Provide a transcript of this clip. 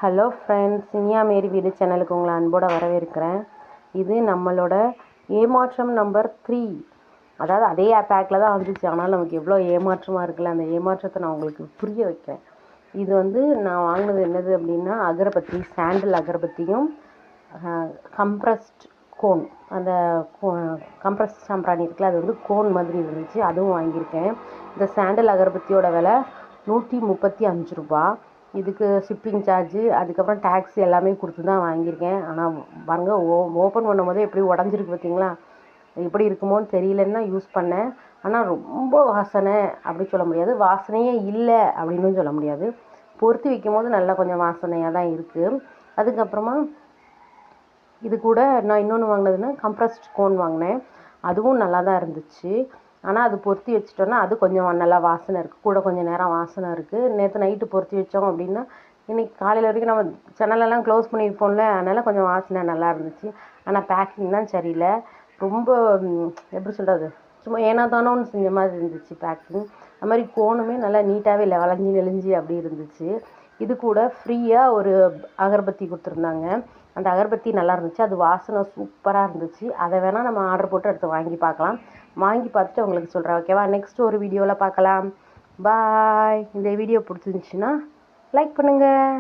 Hello friends, Iniya மேரி வீடு சேனலுக்கு உங்களை அன்போடு வரவேற்கிறேன். இது நம்மளோட ஏமாற்றம் நம்பர் 3. அதாவது அதே பேக்கில் தான் வந்துச்சு, ஆனால் நமக்கு எவ்வளோ ஏமாற்றமாக இருக்குல்ல. அந்த ஏமாற்றத்தை நான் உங்களுக்கு புரிய வைக்கிறேன். இது நான் வாங்கினது என்னது அப்படின்னா, அகரபத்தி, சாண்டில் அகரபத்தியும் கம்ப்ரஸ்ட் கோன், அந்த கம்ப்ரஸ்ட் சாம்பிராணி இருக்குல்ல, அது கோன் மாதிரி இருந்துச்சு, அதுவும் வாங்கியிருக்கேன். இந்த சாண்டில் அகரபத்தியோட விலை 135 ரூபா. இதுக்கு ஷிப்பிங் சார்ஜு, அதுக்கப்புறம் டேக்ஸ் எல்லாமே கொடுத்து தான் வாங்கியிருக்கேன். ஆனால் பாருங்க, ஓப்பன் பண்ணும் போதே எப்படி உடஞ்சிருக்கு பார்த்தீங்களா? எப்படி இருக்குமோன்னு தெரியலன்னு தான் யூஸ் பண்ணேன். ஆனால் ரொம்ப வாசனை அப்படி சொல்ல முடியாது, வாசனையே இல்லை அப்படின்னு சொல்ல முடியாது. பொருத்தி வைக்கும் போது நல்லா கொஞ்சம் வாசனையாக தான் இருக்குது. அதுக்கப்புறமா இது கூட நான் இன்னொன்று வாங்கினதுன்னா கம்ப்ரஸ்ட் கோன் வாங்கினேன். அதுவும் நல்லா தான் இருந்துச்சு. ஆனால் அது பொருத்தி வச்சிட்டோன்னா அது கொஞ்சம் நல்லா வாசனை இருக்குது, கூட கொஞ்சம் நேரம் வாசனை இருக்குது. நேற்று நைட்டு பொருத்தி வச்சோம் அப்படின்னா இன்றைக்கி காலையில் வரைக்கும் நம்ம சேனலெல்லாம் க்ளோஸ் பண்ணியிருப்போம்ல, அதனால் கொஞ்சம் வாசனை நல்லா இருந்துச்சு. ஆனால் பேக்கிங் தான் சரியில்லை. ரொம்ப எப்படி சொல்கிறது, சும்மா ஏனாதானோன்னு செஞ்ச மாதிரி இருந்துச்சு பேக்கிங். அது மாதிரி கோனுமே நல்லா நீட்டாகவே இல்லை, வளைஞ்சி நெளிஞ்சி அப்படி இருந்துச்சு. இது கூட ஃப்ரீயாக ஒரு அகர்பத்தி கொடுத்துருந்தாங்க. அந்த அகர்பத்தி நல்லா இருந்துச்சு, அது வாசனை சூப்பராக இருந்துச்சு. அதை வேணால் நம்ம ஆர்டர் போட்டு எடுத்து வாங்கி பார்க்கலாம். வாங்கி பார்த்துட்டு உங்களுக்கு சொல்கிறேன், ஓகேவா? நெக்ஸ்ட் ஒரு வீடியோவில் பார்க்கலாம். பாய். இந்த வீடியோ பிடிச்சிருந்துச்சின்னா லைக் பண்ணுங்கள்.